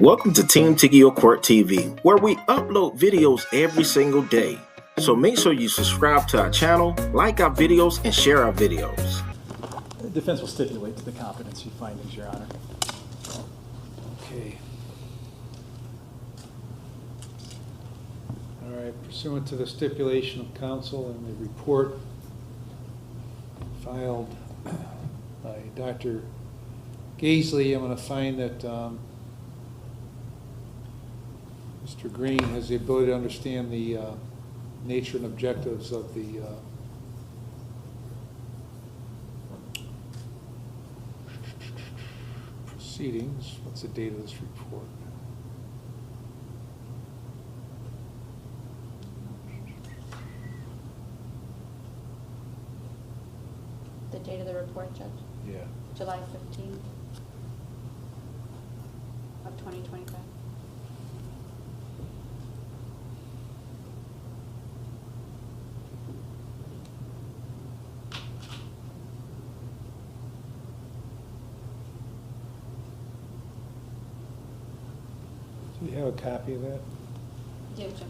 Welcome to Team Tiggio Court TV, where we upload videos every single day. So make sure you subscribe to our channel, like our videos, and share our videos. The defense will stipulate to the competency findings, Your Honor. Okay. All right, pursuant to the stipulation of counsel and the report filed by Dr. Gaisley, I'm going to find that Mr. Green has the ability to understand the nature and objectives of the proceedings. What's the date of this report? The date of the report, Judge? Yeah. July 15th of 2025. Do you have a copy of that? Do, Judge.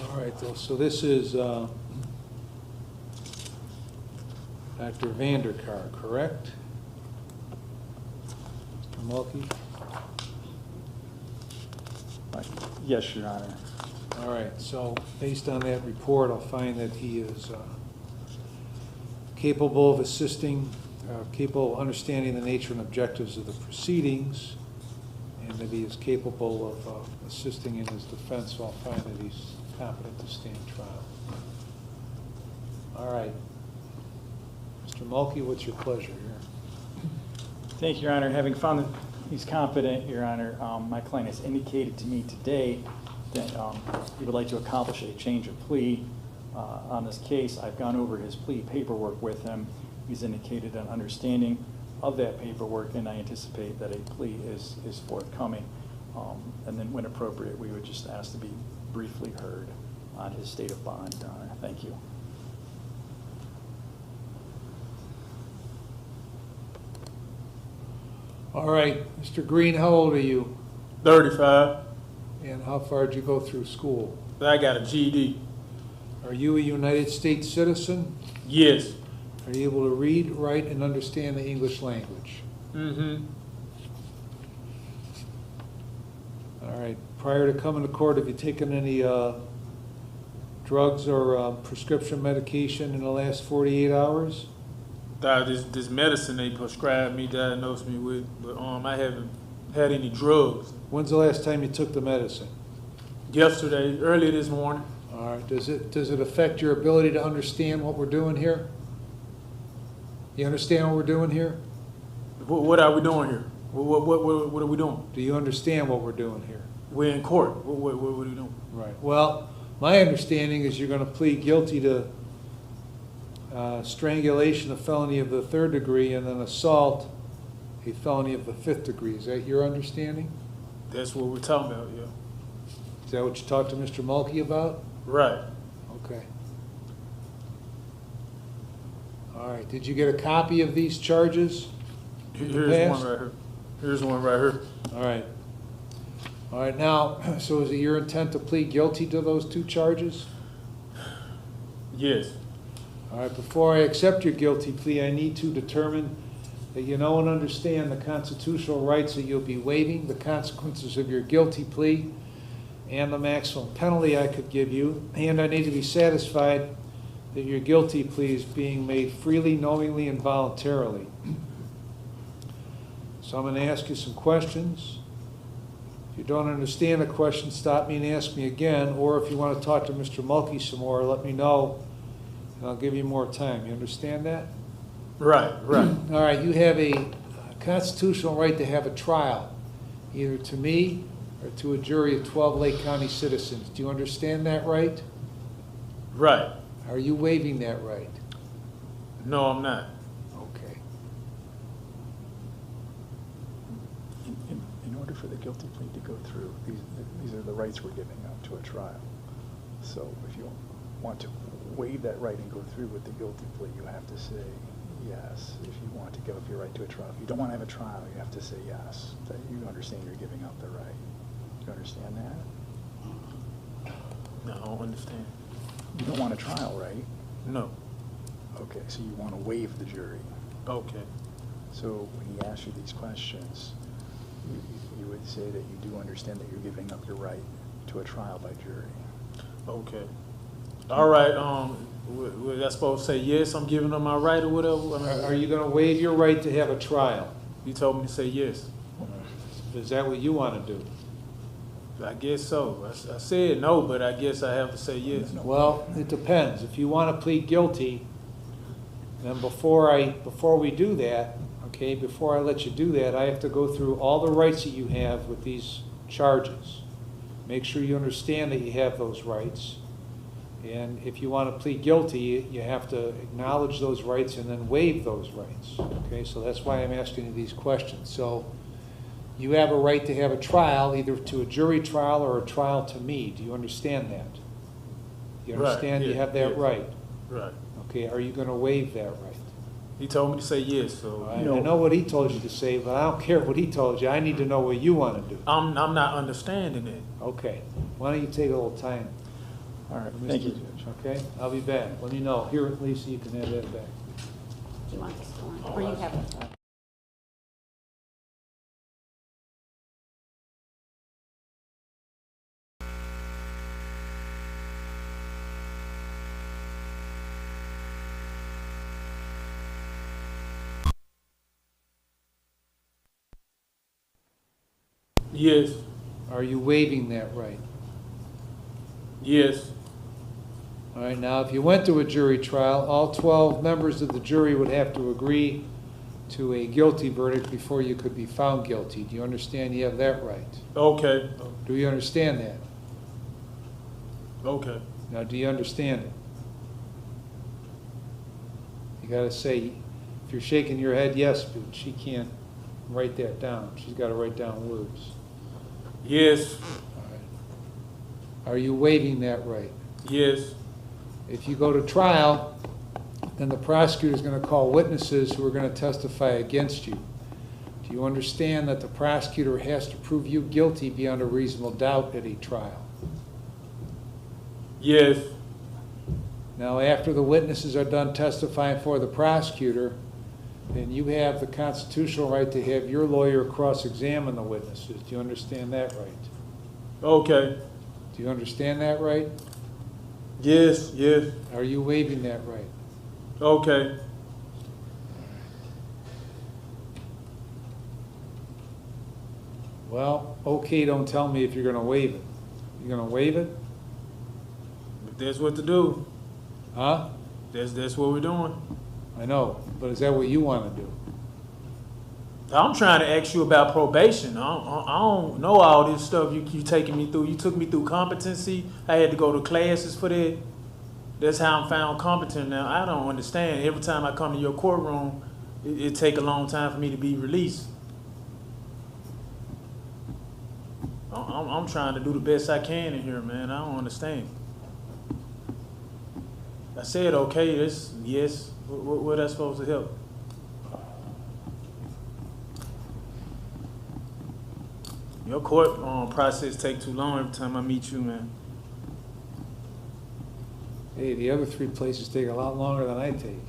All right, so this is Dr. Vanderkar, correct? Mr. Mulkey? Yes, Your Honor. All right, so based on that report, I'll find that he is capable of assisting, capable of understanding the nature and objectives of the proceedings, and that he is capable of assisting in his defense, so I'll find that he's competent to stand trial. All right. Mr. Mulkey, what's your pleasure here? Thank you, Your Honor. Having found that he's competent, Your Honor, my client has indicated to me today that he would like to accomplish a change of plea on this case. I've gone over his plea paperwork with him. He's indicated an understanding of that paperwork, and I anticipate that a plea is forthcoming. And then when appropriate, we would just ask to be briefly heard on his state of bond, Your Honor. Thank you. All right, Mr. Green, how old are you? 35. And how far did you go through school? I got a GED. Are you a United States citizen? Yes. Are you able to read, write, and understand the English language? Mm-hmm. All right. Prior to coming to court, have you taken any drugs or prescription medication in the last 48 hours? This medicine they prescribed me, diagnosed me with, but I haven't had any drugs. When's the last time you took the medicine? Yesterday, early this morning. All right. Does it affect your ability to understand what we're doing here? You understand what we're doing here? What are we doing here? What are we doing? Do you understand what we're doing here? We're in court. What are we doing? Right. Well, my understanding is you're going to plead guilty to strangulation, a felony of the 3rd degree, and then assault, a felony of the 5th degree. Is that your understanding? That's what we're talking about, yeah. Is that what you talked to Mr. Mulkey about? Right. Okay. All right. Did you get a copy of these charges? Here's one right here. Here's one right here. All right. All right. Now, so is it your intent to plead guilty to those 2 charges? Yes. All right. Before I accept your guilty plea, I need to determine that you know and understand the constitutional rights that you'll be waiving, the consequences of your guilty plea, and the maximum penalty I could give you. And I need to be satisfied that your guilty plea is being made freely, knowingly, and voluntarily. So I'm going to ask you some questions. If you don't understand the question, stop me and ask me again, or if you want to talk to Mr. Mulkey some more, let me know, and I'll give you more time. You understand that? Right, right. All right, you have a constitutional right to have a trial, either to me or to a jury of 12 Lake County citizens. Do you understand that right? Right. Are you waiving that right? No, I'm not. Okay. In order for the guilty plea to go through, these are the rights we're giving up to a trial. So if you want to waive that right and go through with the guilty plea, you have to say yes. If you want to give up your right to a trial, if you don't want to have a trial, you have to say yes. That you understand you're giving up the right. Do you understand that? No, I don't understand. You don't want a trial, right? No. Okay, so you want to waive the jury. Okay. So when he asks you these questions, you would say that you do understand that you're giving up your right to a trial by jury. Okay. All right. Was I supposed to say yes? I'm giving them my right or whatever. I mean, Are you going to waive your right to have a trial? you told me to say yes. Is that what you want to do? I guess so. I said no, but I guess I have to say yes. No. Well, it depends. If you want to plead guilty, then before we do that, okay, before I let you do that, I have to go through all the rights that you have with these charges. Make sure you understand that you have those rights. And if you want to plead guilty, you have to acknowledge those rights and then waive those rights. Okay, so that's why I'm asking you these questions. So you have a right to have a trial, either to a jury trial or a trial to me. Do you understand that? You Right, understand you yeah, have that yeah. right? Right. Okay, are you going to waive that right? He told me to say yes, so I know what he told you to say, but I don't care what he told you. I need to know what you want to do. I'm not understanding it. Okay, why don't you take a little time? All right, Mr. thank you. Judge, okay? I'll be back. Let me know. Here, Lisa, you can have that back. Do you want this one, or you have it? Yes. Are you waiving that right? Yes. All right, now, if you went to a jury trial, all 12 members of the jury would have to agree to a guilty verdict before you could be found guilty. Do you understand you have that right? Okay. Do you understand that? Okay. Now, do you understand it? You gotta say, if you're shaking your head, yes, but she can't write that down. She's gotta write down words. Yes. All right. Are you waiving that right? Yes. If you go to trial, then the prosecutor's gonna call witnesses who are gonna testify against you. Do you understand that the prosecutor has to prove you guilty beyond a reasonable doubt at a trial? Yes. Now, after the witnesses are done testifying for the prosecutor, then you have the constitutional right to have your lawyer cross-examine the witnesses. Do you understand that right? Okay. Do you understand that right? Yes. Yes. Are you waiving that right? Okay. Well, okay, don't tell me if you're gonna waive it. You gonna waive it? If that's what to do, Huh? that's what we're doing. I know, but is that what you wanna do? I'm trying to ask you about probation. I don't know all this stuff you taking me through. You took me through competency. I had to go to classes for that. That's how I'm found competent now. I don't understand. Every time I come to your courtroom, it take a long time for me to be released. I'm trying to do the best I can in here, man. I don't understand. I said okay. This yes. What that supposed to help? Your court process take too long every time I meet you, man. Hey, the other 3 places take a lot longer than I take.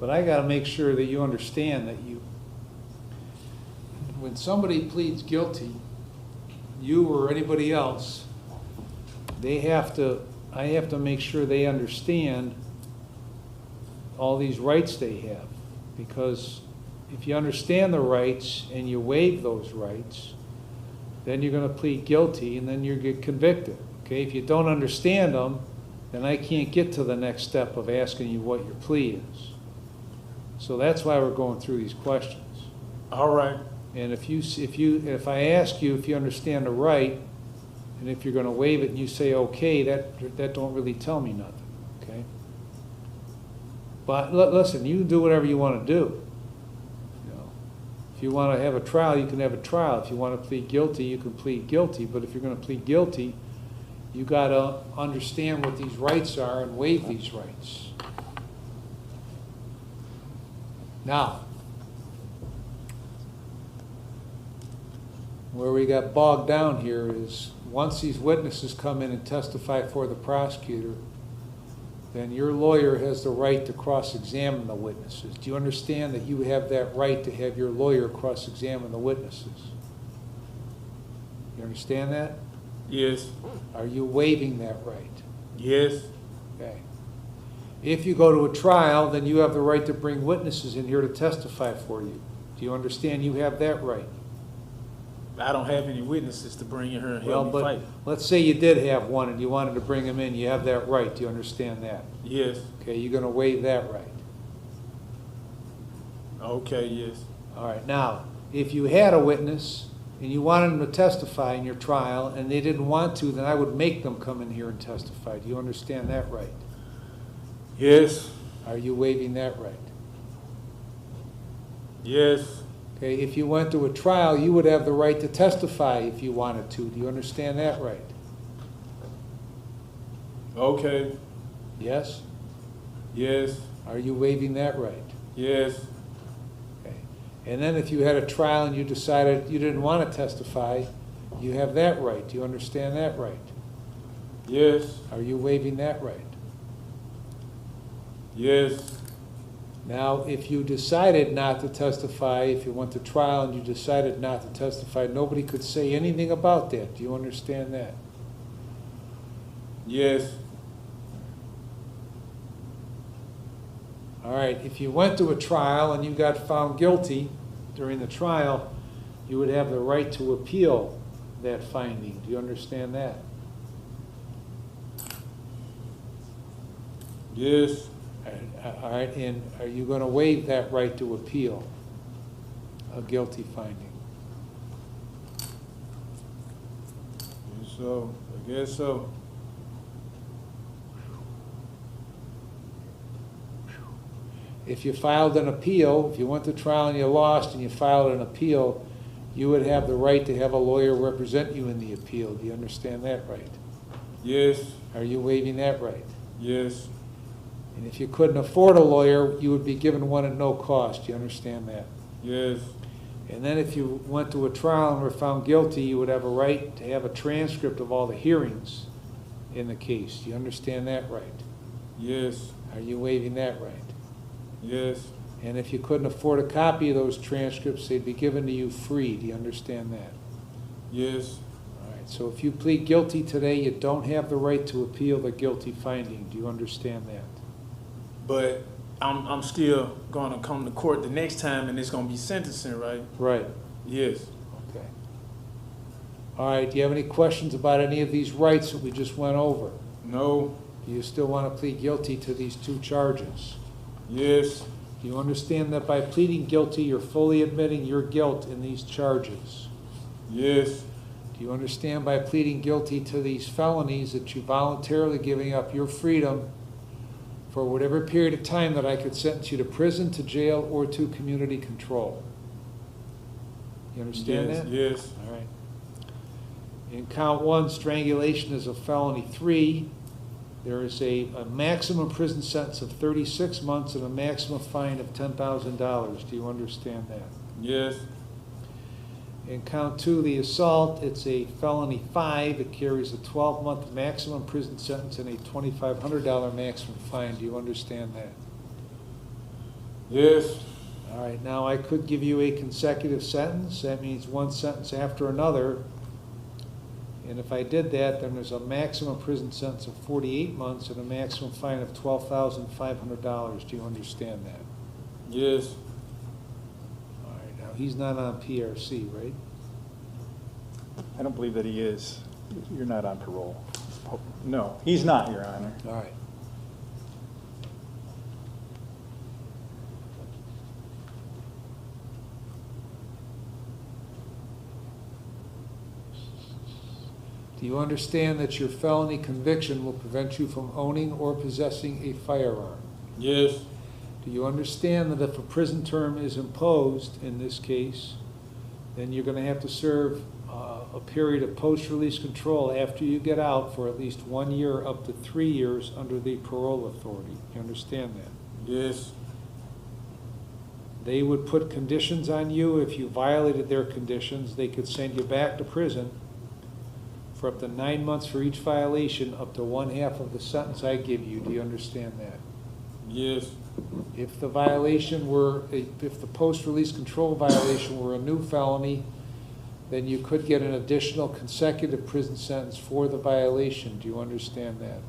But I gotta make sure that you understand that when somebody pleads guilty, you or anybody else, I have to make sure they understand all these rights they have, because if you understand the rights and you waive those rights, then you're going to plead guilty and then you get convicted. Okay, if you don't understand them, then I can't get to the next step of asking you what your plea is. So that's why we're going through these questions. All right. And if I ask you if you understand the right, and if you're going to waive it and you say okay, that don't really tell me nothing. Okay. But listen, you do whatever you want to do. If you want to have a trial, you can have a trial. If you want to plead guilty, you can plead guilty. But if you're going to plead guilty, you got to understand what these rights are and waive these rights. Now, where we got bogged down here is once these witnesses come in and testify for the prosecutor, then your lawyer has the right to cross-examine the witnesses. Do you understand that you have that right to have your lawyer cross-examine the witnesses? You understand that? Yes. Are you waiving that right? Yes. Okay. If you go to a trial, then you have the right to bring witnesses in here to testify for you. Do you understand you have that right? I don't have any witnesses to bring in here and Well, help me but fight. let's say you did have one and you wanted to bring him in. You have that right. Do you understand that? Yes. Okay, you're going to waive that right. Okay, yes. All right. Now, if you had a witness and you wanted them to testify in your trial and they didn't want to, then I would make them come in here and testify. Do you understand that right? Yes. Are you waiving that right? Yes. Okay, if you went to a trial, you would have the right to testify if you wanted to. Do you understand that right? Okay. Yes? Yes. Are you waiving that right? Yes. Okay. And then if you had a trial and you decided you didn't want to testify, you have that right. Do you understand that right? Yes. Are you waiving that right? Yes. Now, if you decided not to testify, if you went to trial and you decided not to testify, nobody could say anything about that. Do you understand that? Yes. All right, if you went to a trial and you got found guilty during the trial, you would have the right to appeal that finding. Do you understand that? Yes. All right, and are you going to waive that right to appeal a guilty finding? So, I guess so. If you filed an appeal, if you went to trial and you lost and you filed an appeal, you would have the right to have a lawyer represent you in the appeal. Do you understand that right? Yes. Are you waiving that right? Yes. And if you couldn't afford a lawyer, you would be given one at no cost. Do you understand that? Yes. And then if you went to a trial and were found guilty, you would have a right to have a transcript of all the hearings in the case. Do you understand that right? Yes. Are you waiving that right? Yes. And if you couldn't afford a copy of those transcripts, they'd be given to you free. Do you understand that? Yes. All right, so if you plead guilty today, you don't have the right to appeal the guilty finding. Do you understand that? But I'm still gonna come to court the next time and it's gonna be sentencing, right? Right. Yes. Okay. All right, do you have any questions about any of these rights that we just went over? No. Do you still want to plead guilty to these two charges? Yes. Do you understand that by pleading guilty, you're fully admitting your guilt in these charges? Yes. Do you understand by pleading guilty to these felonies that you're voluntarily giving up your freedom for whatever period of time that I could sentence you to prison, to jail, or to community control? You understand Yes. that? Yes. All right. In count 1, strangulation is a felony 3. There is a maximum prison sentence of 36 months and a maximum fine of $10,000. Do you understand that? Yes. In count 2, the assault, it's a felony 5. It carries a 12-month maximum prison sentence and a $2,500 maximum fine. Do you understand that? Yes. All right, now I could give you a consecutive sentence. That means one sentence after another. And if I did that, then there's a maximum prison sentence of 48 months and a maximum fine of $12,500. Do you understand that? Yes. he's not on PRC, right? I don't believe that he is. You're not on parole. Oh, no, he's not, Your Honor. All right. Do you understand that your felony conviction will prevent you from owning or possessing a firearm? Yes. Do you understand that if a prison term is imposed in this case, then you're going to have to serve a period of post-release control after you get out for at least 1 year up to 3 years under the parole authority? You understand that? Yes. They would put conditions on you. If you violated their conditions, they could send you back to prison for up to 9 months for each violation, up to 1/2 of the sentence I give you. Do you understand that? Yes. If the violation were, if the post-release control violation were a new felony, then you could get an additional consecutive prison sentence for the violation. Do you understand that?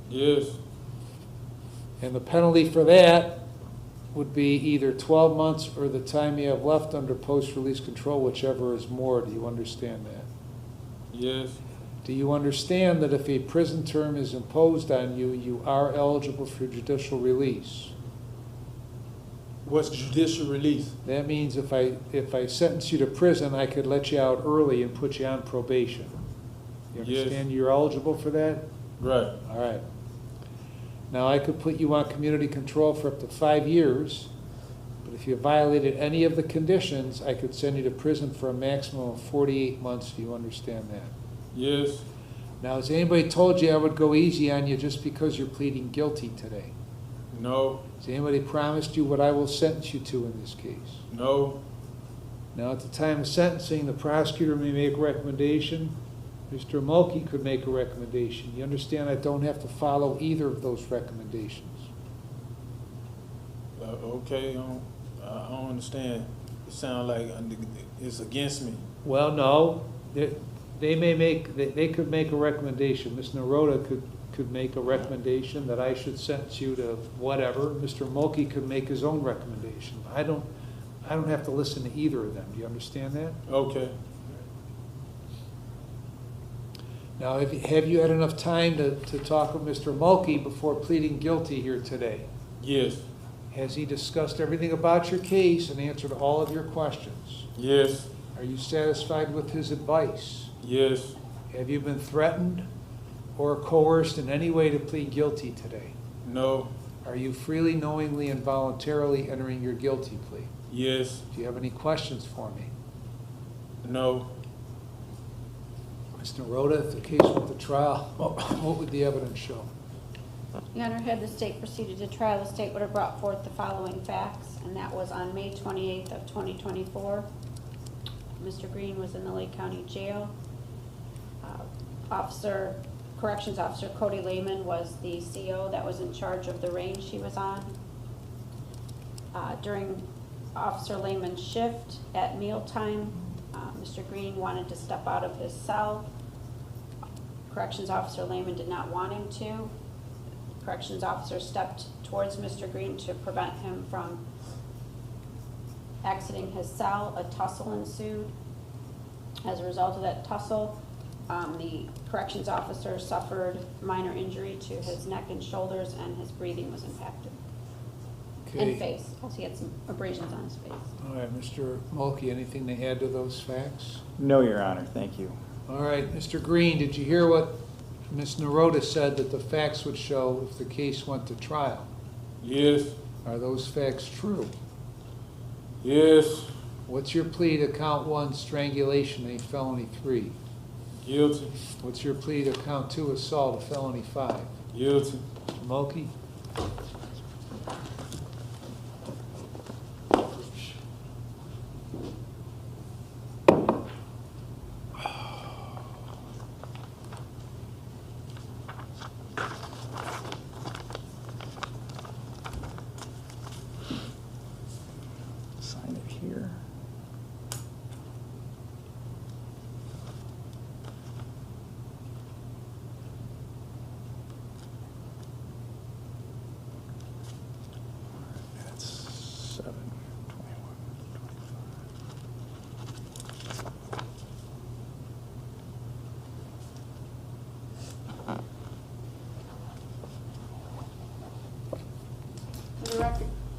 Yes. And the penalty for that would be either 12 months or the time you have left under post-release control, whichever is more. Do you understand that? Yes. Do you understand that if a prison term is imposed on you, you are eligible for judicial release? What's judicial release? That means if I sentence you to prison, I could let you out early and put you on probation. You Yes. understand you're eligible for that? Right. All right. Now, I could put you on community control for up to 5 years, but if you violated any of the conditions, I could send you to prison for a maximum of 48 months. Do you understand that? Yes. Now, has anybody told you I would go easy on you just because you're pleading guilty today? No. Has anybody promised you what I will sentence you to in this case? No. Now, at the time of sentencing, the prosecutor may make a recommendation. Mr. Mulkey could make a recommendation. You understand I don't have to follow either of those recommendations. Okay. I don't understand. It sounds like it's against me. Well, no. They could make a recommendation. Ms. Naroda could make a recommendation that I should sentence you to whatever. Mr. Mulkey could make his own recommendation. I don't have to listen to either of them. Do you understand that? Okay. Now, have you had enough time to talk with Mr. Mulkey before pleading guilty here today? Yes. Has he discussed everything about your case and answered all of your questions? Yes. Are you satisfied with his advice? Yes. Have you been threatened or coerced in any way to plead guilty today? No. Are you freely, knowingly, and voluntarily entering your guilty plea? Yes. Do you have any questions for me? No. Mr. Rhoda, if the case went to trial, what would the evidence show? Your Honor, had the state proceeded to trial, the state would have brought forth the following facts, and that was on May 28th of 2024. Mr. Green was in the Lake County Jail. Corrections Officer Cody Lehman was the CO that was in charge of the range he was on. During Officer Lehman's shift at mealtime, Mr. Green wanted to step out of his cell. Corrections Officer Lehman did not want him to. Corrections Officer stepped towards Mr. Green to prevent him from exiting his cell. A tussle ensued. As a result of that tussle, the corrections officer suffered minor injury to his neck and shoulders, and his breathing was impacted. Okay. And face, also he had some abrasions on his face. All right, Mr. Mulkey, anything to add to those facts? No, Your Honor. Thank you. All right, Mr. Green, did you hear what Ms. Naroda said that the facts would show if the case went to trial? Yes. Are those facts true? Yes. What's your plea to count 1, strangulation, a felony 3? Guilty. What's your plea to count 2, assault, a felony 5? Guilty. Mr. Mulkey? Sign it here.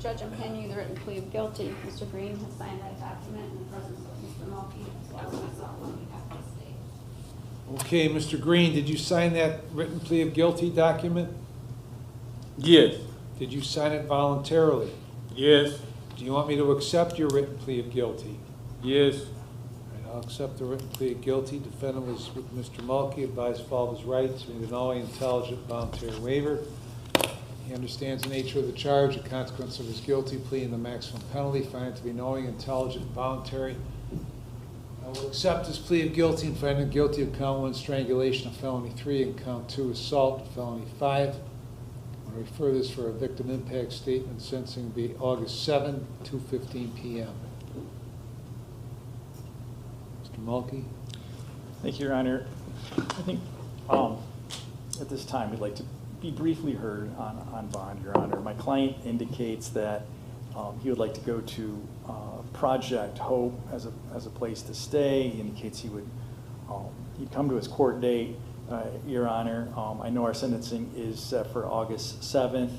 Judge, I'm handing you the written plea of guilty. Mr. Green has signed that document in the presence of Mr. Mulkey as well as myself on behalf of the state. Okay, Mr. Green, did you sign that written plea of guilty document? Yes. Did you sign it voluntarily? Yes. Do you want me to accept your written plea of guilty? Yes. All right, I'll accept the written plea of guilty. Defendant was with Mr. Mulkey, advised of all of his rights, made an knowing, intelligent, voluntary waiver. He understands the nature of the charge, the consequence of his guilty plea, and the maximum penalty. Find it to be knowing, intelligent, and voluntary. I will accept his plea of guilty and find him guilty of count 1 strangulation of felony 3 and count 2 assault of felony 5. I'm going to refer this for a victim impact statement. Sentencing will be August 7, 2:15 p.m. Mr. Mulkey? Thank you, Your Honor. I think at this time we'd like to be briefly heard on bond, Your Honor. My client indicates that he would like to go to Project Hope as a place to stay. He indicates he would he'd come to his court date, Your Honor. I know our sentencing is set for August 7th.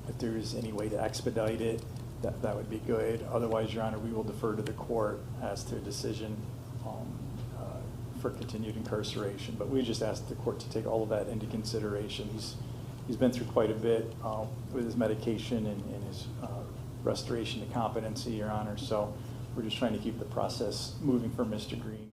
If there is any way to expedite it, that would be good. Otherwise, Your Honor, we will defer to the court as to a decision for continued incarceration. But we just ask the court to take all of that into consideration. He's been through quite a bit with his medication and his restoration to competency, Your Honor. So we're just trying to keep the process moving for Mr. Green.